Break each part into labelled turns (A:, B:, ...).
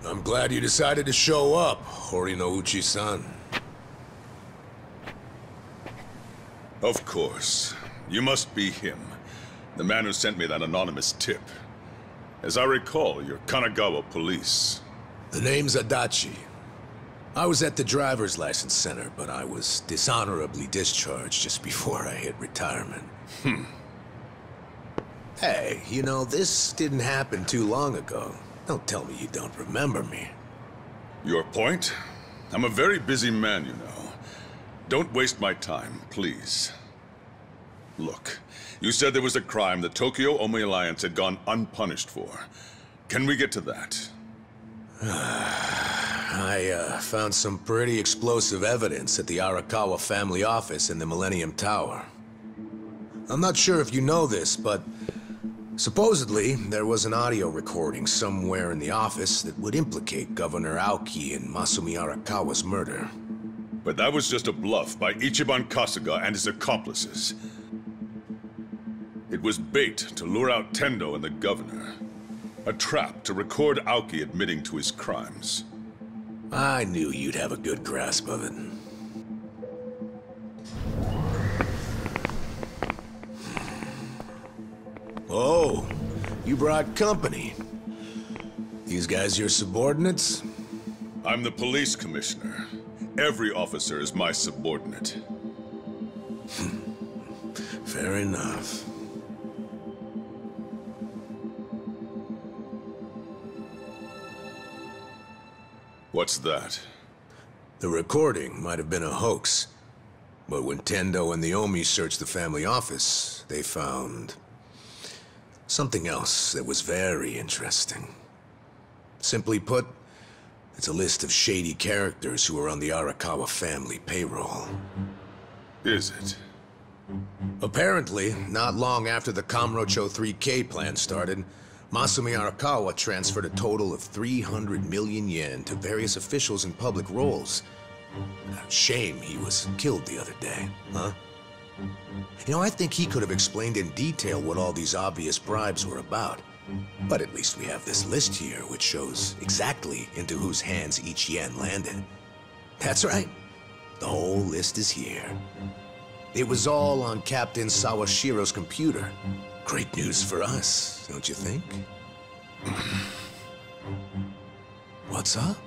A: I'm glad you decided to show up, Horinouchi-san.
B: Of course. You must be him. The man who sent me that anonymous tip. As I recall, you're Kanagawa police.
A: The name's Adachi. I was at the driver's license center, but I was dishonorably discharged just before I hit retirement. Hey, you know, this didn't happen too long ago. Don't tell me you don't remember me.
B: Your point? I'm a very busy man, you know. Don't waste my time, please. Look, you said there was a crime the Tokyo Omi Alliance had gone unpunished for. Can we get to that?
A: I found some pretty explosive evidence at the Arakawa family office in the Millenium Tower. I'm not sure if you know this, but supposedly there was an audio recording somewhere in the office that would implicate Governor Aoki in Masumi Arakawa's murder.
B: But that was just a bluff by Ichiban Kasuga and his accomplices. It was bait to lure out Tendo and the governor. A trap to record Aoki admitting to his crimes.
A: I knew you'd have a good grasp of it. Oh, you brought company. These guys your subordinates?
B: I'm the police commissioner. Every officer is my subordinate.
A: Fair enough.
B: What's that?
A: The recording might have been a hoax, but when Tendo and the Omi searched the family office, they found something else that was very interesting. Simply put, it's a list of shady characters who are on the Arakawa family payroll.
B: Is it?
A: Apparently, not long after the Kamurocho 3K plan started, Masumi Arakawa transferred a total of 300 million yen to various officials in public roles. Shame he was killed the other day, huh? You know, I think he could have explained in detail what all these obvious bribes were about. But at least we have this list here, which shows exactly into whose hands each yen landed. That's right. The whole list is here. It was all on Captain Sawashiro's computer. Great news for us, don't you think? What's up?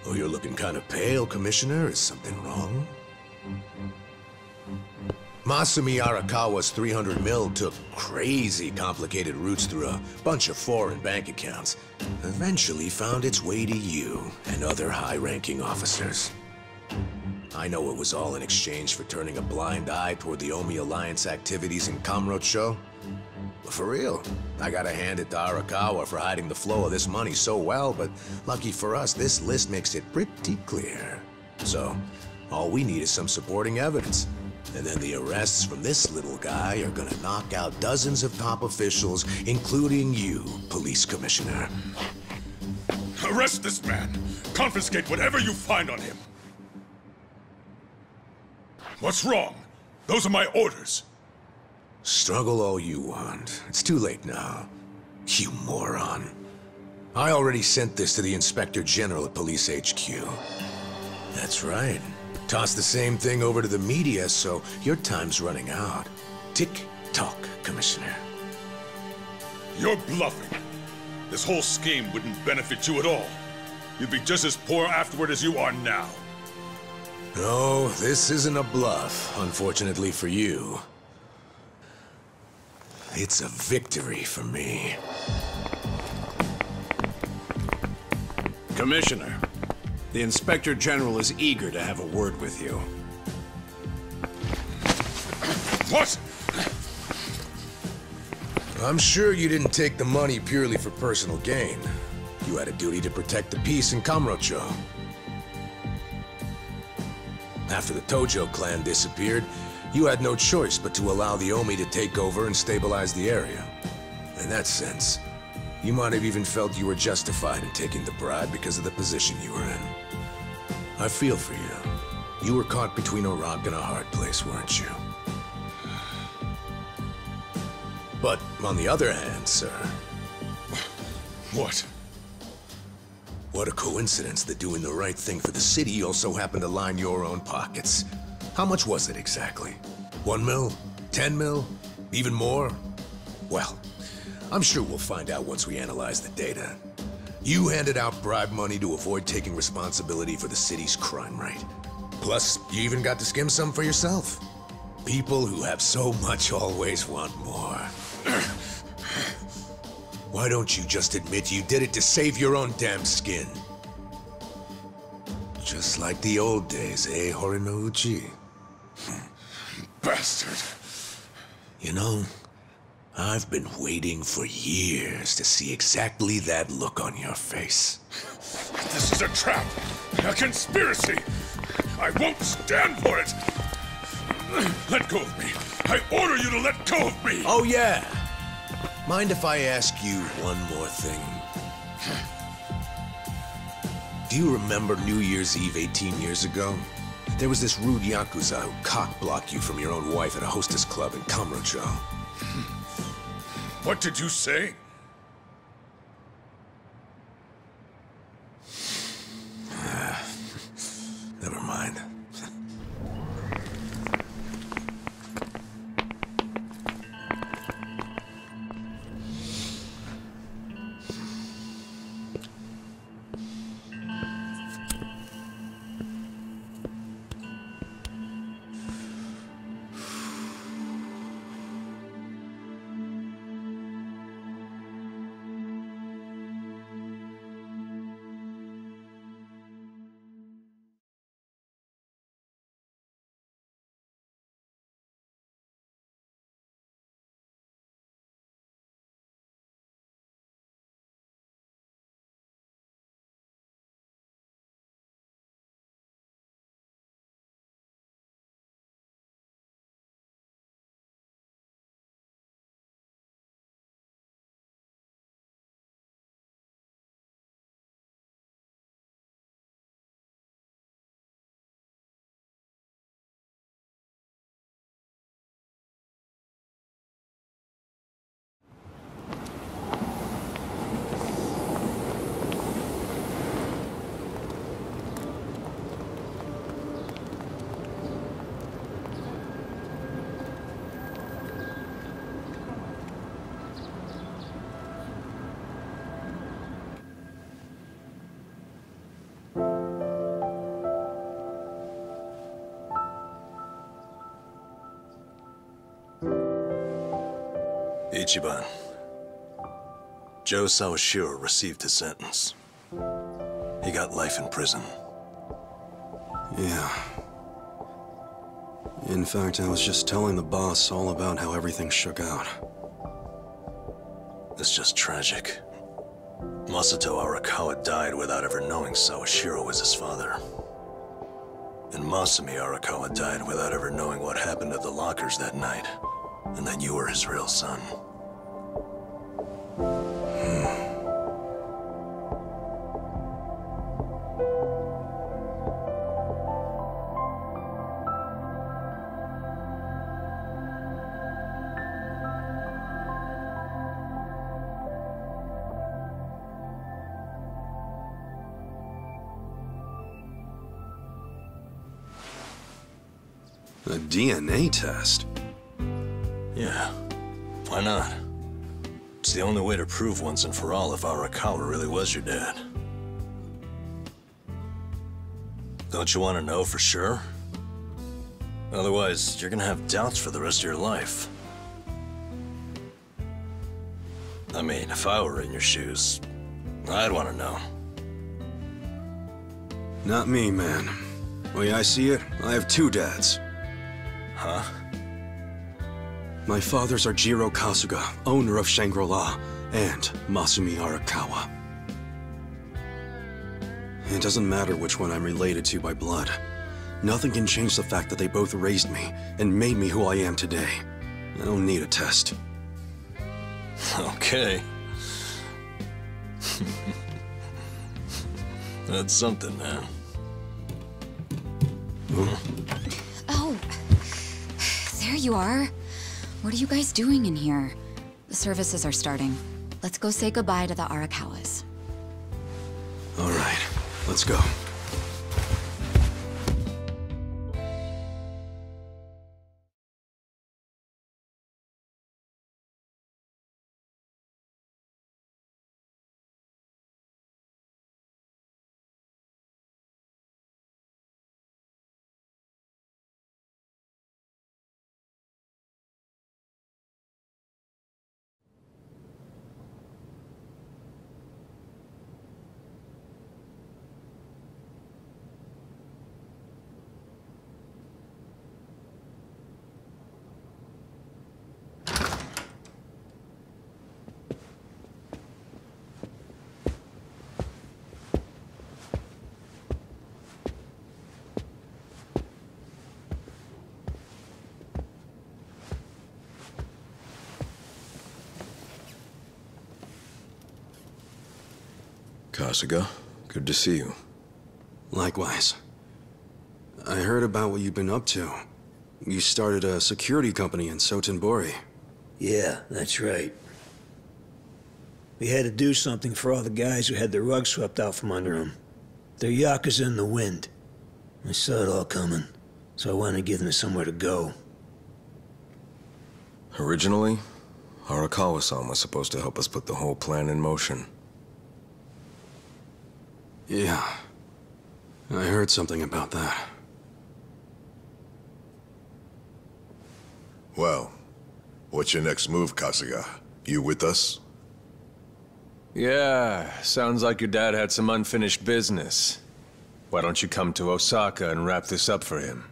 A: Oh, you're looking kind of pale, Commissioner. Is something wrong? Masumi Arakawa's 300 mil took crazy complicated routes through a bunch of foreign bank accounts. Eventually found its way to you and other high-ranking officers. I know it was all in exchange for turning a blind eye toward the Omi Alliance activities in Kamurocho. But for real, I gotta hand it to Arakawa for hiding the flow of this money so well, but lucky for us, this list makes it pretty clear. So, all we need is some supporting evidence. And then the arrests from this little guy are gonna knock out dozens of top officials, including you, Police Commissioner.
B: Arrest this man! Confiscate whatever you find on him! What's wrong? Those are my orders.
A: Struggle all you want. It's too late now. You moron. I already sent this to the Inspector General at Police HQ. That's right. Toss the same thing over to the media, so your time's running out. Tick-tock, Commissioner.
B: You're bluffing. This whole scheme wouldn't benefit you at all. You'd be just as poor afterward as you are now.
A: No, this isn't a bluff, unfortunately for you. It's a victory for me.
C: Commissioner, the Inspector General is eager to have a word with you.
B: What?
A: I'm sure you didn't take the money purely for personal gain. You had a duty to protect the peace in Kamurocho. After the Tojo clan disappeared, you had no choice but to allow the Omi to take over and stabilize the area. In that sense, you might have even felt you were justified in taking the bribe because of the position you were in. I feel for you. You were caught between a rock and a hard place, weren't you? But on the other hand, sir...
B: What?
A: What a coincidence that doing the right thing for the city also happened to line your own pockets. How much was it exactly? 1 mil? 10 mil? Even more? Well, I'm sure we'll find out once we analyze the data. You handed out bribe money to avoid taking responsibility for the city's crime rate. Plus, you even got to skim some for yourself. People who have so much always want more. Why don't you just admit you did it to save your own damn skin? Just like the old days, eh, Horinouchi?
B: Bastard!
A: You know, I've been waiting for years to see exactly that look on your face.
B: This is a trap! A conspiracy! I won't stand for it! Let go of me! I order you to let go of me!
A: Oh yeah! Mind if I ask you one more thing? Do you remember New Year's Eve 18 years ago? There was this rude Yakuza who cock-blocked you from your own wife at a hostess club in Kamurocho.
B: What did you say?
A: Never mind.
D: Ichiban. Joe Sawashiro received his sentence. He got life in prison.
E: Yeah. In fact, I was just telling the boss all about how everything shook out.
D: It's just tragic. Masato Arakawa died without ever knowing Sawashiro was his father. And Masumi Arakawa died without ever knowing what happened at the lockers that night, and that you were his real son.
E: A DNA test?
D: Yeah, why not? It's the only way to prove once and for all if Arakawa really was your dad. Don't you want to know for sure? Otherwise, you're gonna have doubts for the rest of your life. I mean, if I were in your shoes, I'd want to know.
E: Not me, man. The way I see it, I have two dads.
D: Huh?
E: My fathers are Jiro Kasuga, owner of Shangri-La, and Masumi Arakawa. It doesn't matter which one I'm related to by blood. Nothing can change the fact that they both raised me and made me who I am today. I don't need a test.
D: Okay. That's something, man.
F: Oh, there you are. What are you guys doing in here? The services are starting. Let's go say goodbye to the Arakawas.
E: All right, let's go.
G: Kasuga, good to see you.
E: Likewise. I heard about what you've been up to. You started a security company in Sotenbori.
H: Yeah, that's right. We had to do something for all the guys who had their rug swept out from under them. They're Yakuza in the wind. I saw it all coming, so I wanted to give them somewhere to go.
G: Originally, Arakawa San was supposed to help us put the whole plan in motion.
E: Yeah. I heard something about that.
I: Well, what's your next move, Kasuga? You with us?
G: Yeah, sounds like your dad had some unfinished business. Why don't you come to Osaka and wrap this up for him?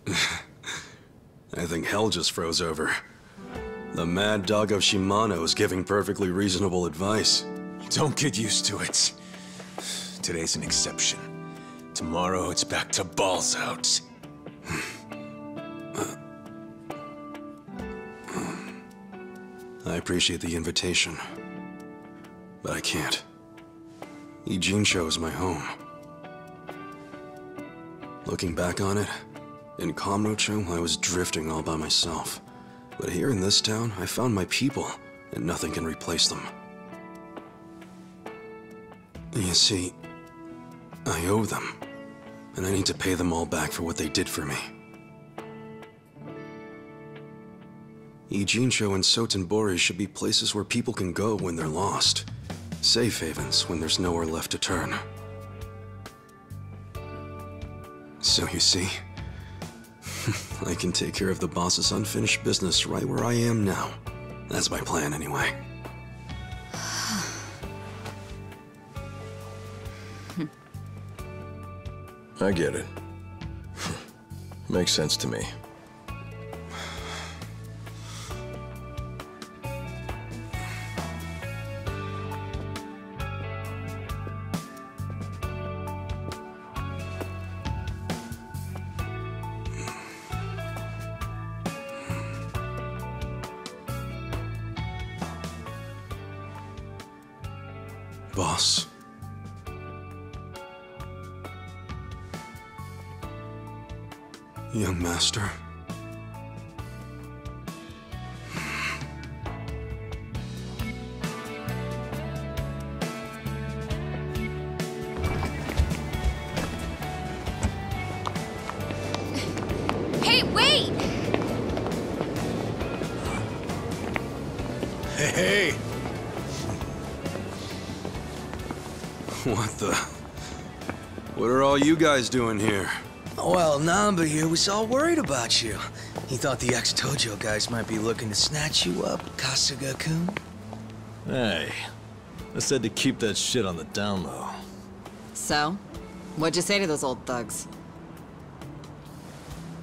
E: I think hell just froze over. The mad dog of Shimano is giving perfectly reasonable advice.
G: Don't get used to it. Today's an exception. Tomorrow it's back to balls out.
E: I appreciate the invitation, but I can't. Ijincho is my home. Looking back on it, in Kamurocho I was drifting all by myself. But here in this town, I found my people, and nothing can replace them. You see, I owe them, and I need to pay them all back for what they did for me. Ijincho and Sotenbori should be places where people can go when they're lost. Safe havens when there's nowhere left to turn. So you see, I can take care of the boss's unfinished business right where I am now. That's my plan anyway.
G: I get it. Makes sense to me.
E: Boss. Young master.
F: Hey, wait!
C: Hey!
E: What the? What are all you guys doing here?
H: Well, Namba here was all worried about you. He thought the ex-Tojo guys might be looking to snatch you up, Kasuga-kun.
J: Hey, I said to keep that shit on the down low.
K: So, what'd you say to those old thugs?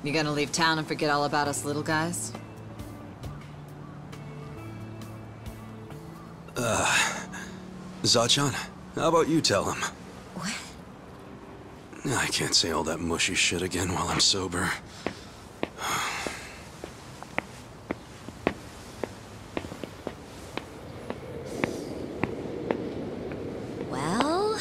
K: You gonna leave town and forget all about us little guys?
E: Zachan, how about you tell him?
F: What?
E: I can't say all that mushy shit again while I'm sober.
F: Well...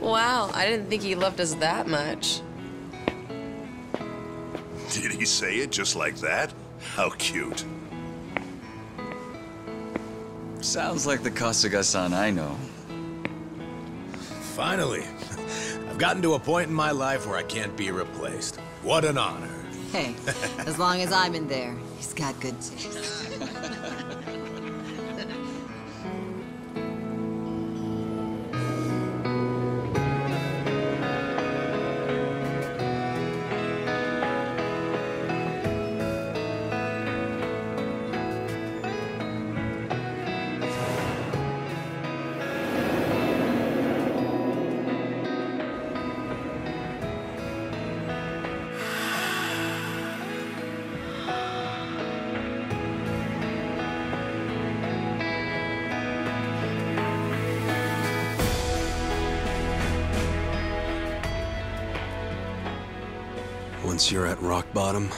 L: Wow, I didn't think he loved us that much.
I: Did he he say it just like that? How cute.
L: Sounds like the Kasuga-san I know.
A: Finally. I've gotten to a point in my life where I can't be replaced. What an honor.
K: Hey, as long as I'm in there, he's got good taste.
E: Once you're at rock bottom,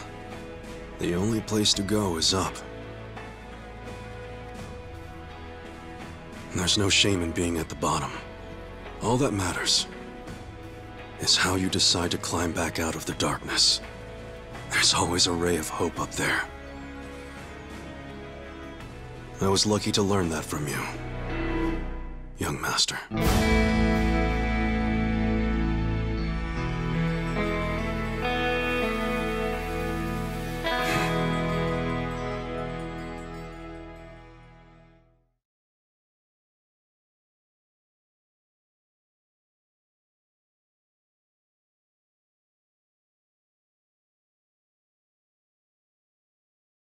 E: the only place to go is up. There's no shame in being at the bottom. All that matters is how you decide to climb back out of the darkness. There's always a ray of hope up there. I was lucky to learn that from you, young master.